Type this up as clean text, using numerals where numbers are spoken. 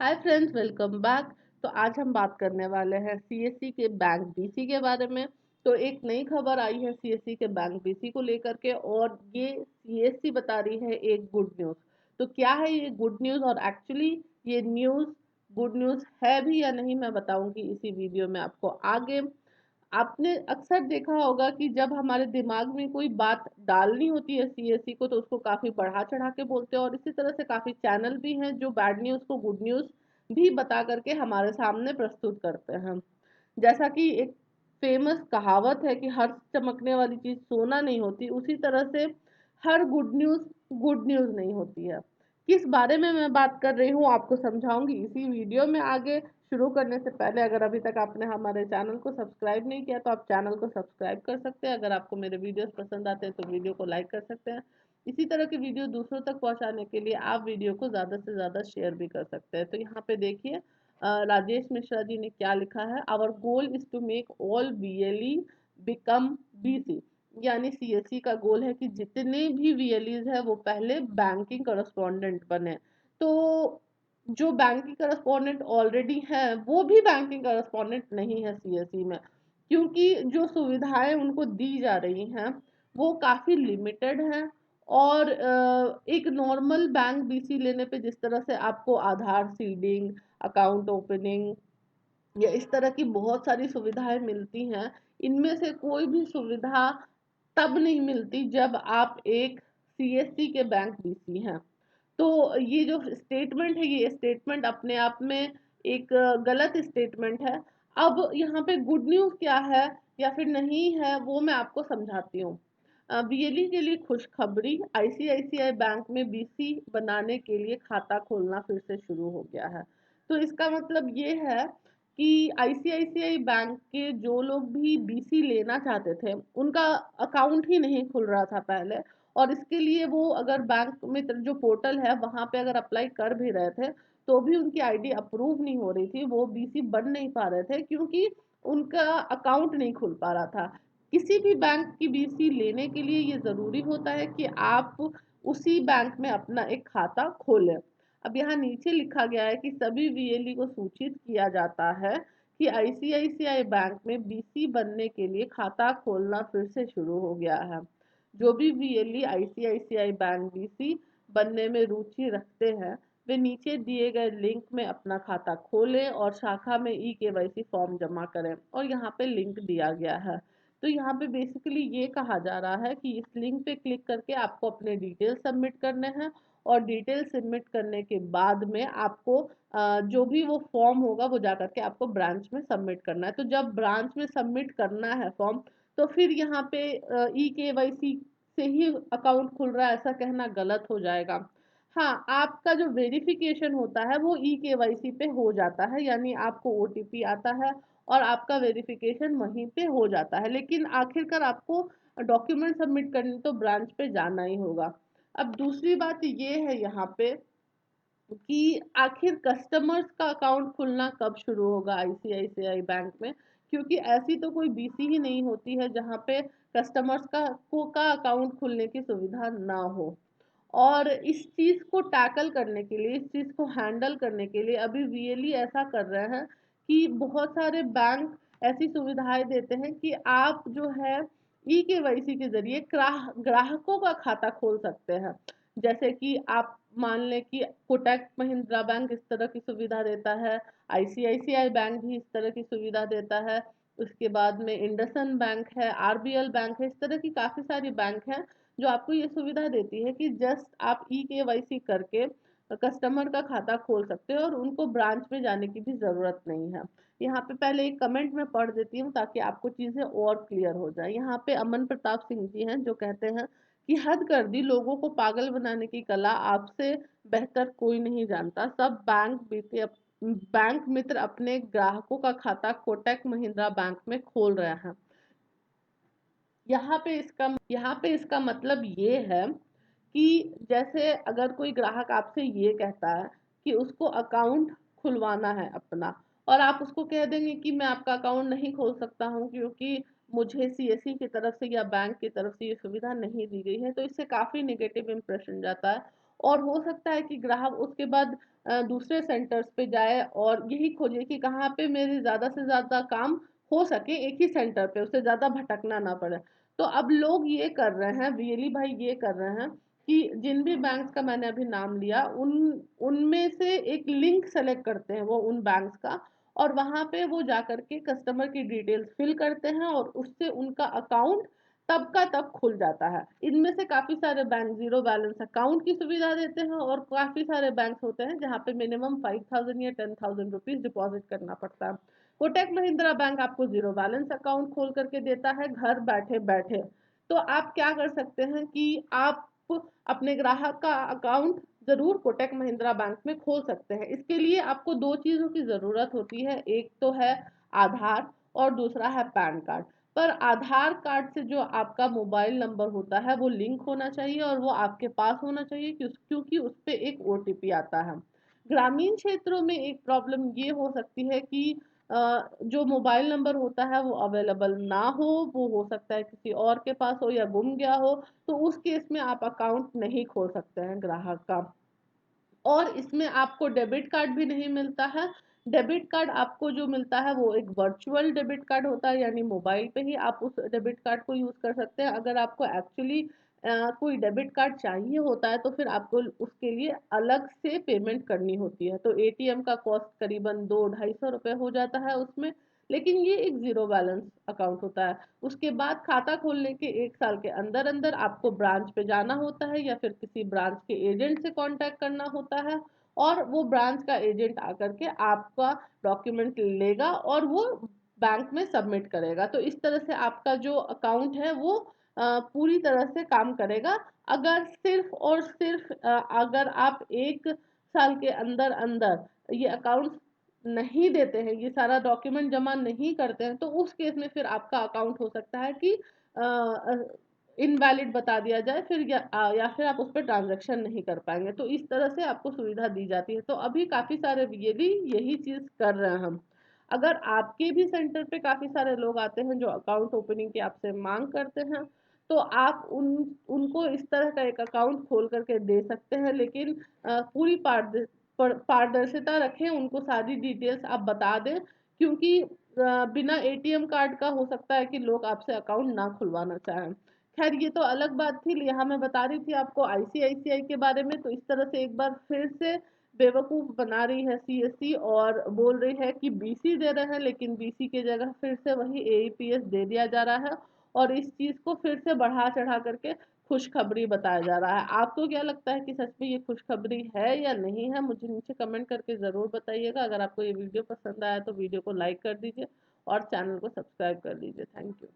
Hi friends, welcome back. तो आज हम बात करने वाले हैं सीएससी के बैंक बीसी के बारे में। तो एक नई खबर आई है सीएससी के बैंक बीसी को लेकर के, और ये सीएससी बता रही है एक गुड न्यूज़। तो क्या है ये गुड न्यूज़, और एक्चुअली ये न्यूज़ गुड न्यूज़ है भी या नहीं, मैं बताऊंगी इसी वीडियो में आपको आगे। आपने अक्सर देखा होगा कि जब हमारे दिमाग में कोई बात डालनी होती है सीएससी को, तो उसको काफी बढ़ा चढ़ा के बोलते हैं, और इसी तरह से काफी चैनल भी हैं जो बैड न्यूज को गुड न्यूज भी बता करके हमारे सामने प्रस्तुत करते हैं। जैसा कि एक फेमस कहावत है कि हर चमकने वाली चीज सोना नहीं होती, उसी तरह से हर गुड न्यूज नहीं होती है। किस बारे में मैं बात कर रही हूँ आपको समझाऊंगी इसी वीडियो में आगे। शुरू करने से पहले अगर अभी तक आपने हमारे चैनल को सब्सक्राइब नहीं किया तो आप चैनल को सब्सक्राइब कर सकते हैं। अगर आपको मेरे वीडियोस पसंद आते हैं तो वीडियो को लाइक कर सकते हैं। इसी तरह के वीडियो दूसरों तक पहुंचाने के लिए आप वीडियो को ज़्यादा से ज़्यादा शेयर भी कर सकते हैं। तो यहाँ पे देखिए, राजेश मिश्रा जी ने क्या लिखा है। Our goal is to make all VLE become BC. यानी सीएससी का गोल है कि जितने भी वीएलईज है वो पहले बैंकिंग करस्पॉन्डेंट बने। तो जो बैंकिंग करस्पॉन्डेंट ऑलरेडी है वो भी बैंकिंग करस्पॉन्डेंट नहीं है सीएससी में, क्योंकि जो सुविधाएं उनको दी जा रही हैं वो काफ़ी लिमिटेड हैं। और एक नॉर्मल बैंक बीसी लेने पे जिस तरह से आपको आधार सीडिंग, अकाउंट ओपनिंग या इस तरह की बहुत सारी सुविधाएं मिलती हैं, इनमें से कोई भी सुविधा तब नहीं मिलती जब आप एक सीएससी के बैंक बीसी हैं। तो ये जो स्टेटमेंट है, ये स्टेटमेंट अपने आप में एक गलत स्टेटमेंट है। अब यहाँ पे गुड न्यूज़ क्या है या फिर नहीं है वो मैं आपको समझाती हूँ। बीएलई के लिए खुशखबरी, आईसीआईसीआई बैंक में बीसी बनाने के लिए खाता खोलना फिर से शुरू हो गया है। तो इसका मतलब ये है कि आईसीआईसीआई बैंक के जो लोग भी बीसी लेना चाहते थे उनका अकाउंट ही नहीं खुल रहा था पहले, और इसके लिए वो अगर बैंक मित्र जो पोर्टल है वहां पे अगर अप्लाई कर भी रहे थे तो भी उनकी आईडी अप्रूव नहीं हो रही थी, वो बीसी बन नहीं पा रहे थे क्योंकि उनका अकाउंट नहीं खुल पा रहा था। किसी भी बैंक की बीसी लेने के लिए ये जरूरी होता है कि आप उसी बैंक में अपना एक खाता खोलें। अब यहाँ नीचे लिखा गया है कि सभी वीएलई को सूचित किया जाता है कि आईसीआईसीआई बैंक में बीसी बनने के लिए खाता खोलना फिर से शुरू हो गया है। जो भी वीएलई आईसीआईसीआई बैंक बीसी बनने में रुचि रखते हैं वे नीचे दिए गए लिंक में अपना खाता खोलें और शाखा में ई केवाईसी फॉर्म जमा करें, और यहाँ पे लिंक दिया गया है। तो यहाँ पे बेसिकली ये कहा जा रहा है कि इस लिंक पे क्लिक करके आपको अपने डिटेल सबमिट करने हैं, और डिटेल सबमिट करने के बाद में आपको जो भी वो फॉर्म होगा वो जा करके आपको ब्रांच में सबमिट करना है। तो जब ब्रांच में सबमिट करना है फॉर्म, तो फिर यहाँ पे ई केवाईसी से ही अकाउंट खुल रहा है ऐसा कहना गलत हो जाएगा। हाँ, आपका जो वेरिफिकेशन होता है वो ई केवाईसी पे हो जाता है, यानी आपको ओटीपी आता है और आपका वेरिफिकेशन वहीं पे हो जाता है, लेकिन आखिरकार आपको डॉक्यूमेंट सबमिट करने तो ब्रांच पे जाना ही होगा। अब दूसरी बात ये है यहाँ पे कि आखिर कस्टमर्स का अकाउंट खुलना कब शुरू होगा आईसीआईसीआई बैंक में, क्योंकि ऐसी तो कोई बीसी ही नहीं होती है जहाँ पे कस्टमर्स का अकाउंट खुलने की सुविधा ना हो। और इस चीज को टैकल करने के लिए, इस चीज को हैंडल करने के लिए अभी वीएलई ऐसा कर रहे हैं कि बहुत सारे बैंक ऐसी सुविधाएं देते हैं कि आप जो है ई केवाईसी के जरिए ग्राहकों का खाता खोल सकते हैं। जैसे कि आप मान लें कि कोटक महिंद्रा बैंक इस तरह की सुविधा देता है, आईसीआईसीआई बैंक भी इस तरह की सुविधा देता है, उसके बाद में इंडसन बैंक है, आरबीएल बैंक है, इस तरह की काफी सारी बैंक हैं जो आपको ये सुविधा देती है कि जस्ट आप ई केवाईसी करके कस्टमर का खाता खोल सकते हो और उनको ब्रांच में जाने की भी जरूरत नहीं है। यहाँ पे पहले एक कमेंट में पढ़ देती हूँ ताकि आपको चीजें और क्लियर हो जाए। यहाँ पे अमन प्रताप सिंह जी हैं जो कहते हैं कि हद कर दी, लोगों को पागल बनाने की कला आपसे बेहतर कोई नहीं जानता। सब बैंक मित्र अपने ग्राहकों का खाता कोटक महिंद्रा बैंक में खोल रहे हैं। यहाँ पे इसका मतलब ये है कि जैसे अगर कोई ग्राहक आपसे ये कहता है कि उसको अकाउंट खुलवाना है अपना, और आप उसको कह देंगे कि मैं आपका अकाउंट नहीं खोल सकता हूँ क्योंकि मुझे सीएससी की तरफ से या बैंक की तरफ से ये सुविधा नहीं दी गई है, तो इससे काफी नेगेटिव इंप्रेशन जाता है। और हो सकता है कि ग्राहक उसके बाद दूसरे सेंटर्स पे जाए और यही खोजे कि कहाँ पे मेरे ज़्यादा से ज़्यादा काम हो सके एक ही सेंटर पे, उससे ज़्यादा भटकना ना पड़े। तो अब लोग ये कर रहे हैं, रियली भाई ये कर रहे हैं कि जिन भी बैंक्स का मैंने अभी नाम लिया, उनमें से एक लिंक सेलेक्ट करते हैं वो उन बैंक्स का, और वहाँ पे वो जाकर के कस्टमर की डिटेल्स फिल करते हैं और उससे उनका अकाउंट तब का तब खुल जाता है। इनमें से काफ़ी सारे बैंक ज़ीरो बैलेंस अकाउंट की सुविधा देते हैं और काफ़ी सारे बैंक्स होते हैं जहाँ पे मिनिमम 5000 या 10,000 रुपीज़ डिपॉज़िट करना पड़ता है। कोटक महिंद्रा बैंक आपको ज़ीरो बैलेंस अकाउंट खोल करके देता है घर बैठे-बैठे। तो आप क्या कर सकते हैं कि आप अपने ग्राहक का अकाउंट ज़रूर कोटक महिंद्रा बैंक में खोल सकते हैं। इसके लिए आपको 2 चीज़ों की ज़रूरत होती है, एक तो है आधार और दूसरा है पैन कार्ड। पर आधार कार्ड से जो आपका मोबाइल नंबर होता है वो लिंक होना चाहिए और वो आपके पास होना चाहिए क्योंकि उस पे एक ओटीपी आता है। ग्रामीण क्षेत्रों में एक प्रॉब्लम ये हो सकती है कि जो मोबाइल नंबर होता है वो अवेलेबल ना हो, वो हो सकता है किसी और के पास हो या गुम गया हो, तो उस केस में आप अकाउंट नहीं खोल सकते हैं ग्राहक का। और इसमें आपको डेबिट कार्ड भी नहीं मिलता है। डेबिट कार्ड आपको जो मिलता है वो एक वर्चुअल डेबिट कार्ड होता है, यानी मोबाइल पे ही आप उस डेबिट कार्ड को यूज़ कर सकते हैं। अगर आपको एक्चुअली कोई डेबिट कार्ड चाहिए होता है तो फिर आपको उसके लिए अलग से पेमेंट करनी होती है। तो एटीएम का कॉस्ट करीबन 2-250 रुपए हो जाता है उसमें, लेकिन ये एक ज़ीरो बैलेंस अकाउंट होता है। उसके बाद खाता खोलने के 1 साल के अंदर-अंदर आपको ब्रांच पे जाना होता है या फिर किसी ब्रांच के एजेंट से कॉन्टैक्ट करना होता है और वो ब्रांच का एजेंट आकर के आपका डॉक्यूमेंट लेगा और वो बैंक में सबमिट करेगा। तो इस तरह से आपका जो अकाउंट है वो पूरी तरह से काम करेगा। अगर सिर्फ़ और सिर्फ़ अगर आप 1 साल के अंदर-अंदर ये अकाउंट नहीं देते हैं, ये सारा डॉक्यूमेंट जमा नहीं करते हैं, तो उस केस में फिर आपका अकाउंट हो सकता है कि इनवैलिड बता दिया जाए फिर या फिर आप उस पे ट्रांज़ैक्शन नहीं कर पाएँगे। तो इस तरह से आपको सुविधा दी जाती है। तो अभी काफ़ी सारे यदि यही चीज़ कर रहे हैं हम। अगर आपके भी सेंटर पे काफ़ी सारे लोग आते हैं जो अकाउंट ओपनिंग की आपसे माँग करते हैं, तो आप उनको इस तरह का एक अकाउंट खोल कर के दे सकते हैं, लेकिन पूरी पारदर्शिता रखें, उनको सारी डिटेल्स आप बता दें, क्योंकि बिना एटीएम कार्ड का हो सकता है कि लोग आपसे अकाउंट ना खुलवाना चाहें। ख़ैर ये तो अलग बात थी, यहाँ मैं बता रही थी आपको आईसीआईसीआई के बारे में, तो इस तरह से एक बार फिर से बेवकूफ़ बना रही है सीएससी और बोल रही है कि बीसी दे रहे हैं, लेकिन बीसी की जगह फिर से वही एईपीएस दे दिया जा रहा है और इस चीज़ को फिर से बढ़ा-चढ़ा करके खुशखबरी बताया जा रहा है। आपको क्या लगता है कि सच में ये खुशखबरी है या नहीं है? मुझे नीचे कमेंट करके ज़रूर बताइएगा। अगर आपको ये वीडियो पसंद आया तो वीडियो को लाइक कर दीजिए और चैनल को सब्सक्राइब कर लीजिए। Thank you.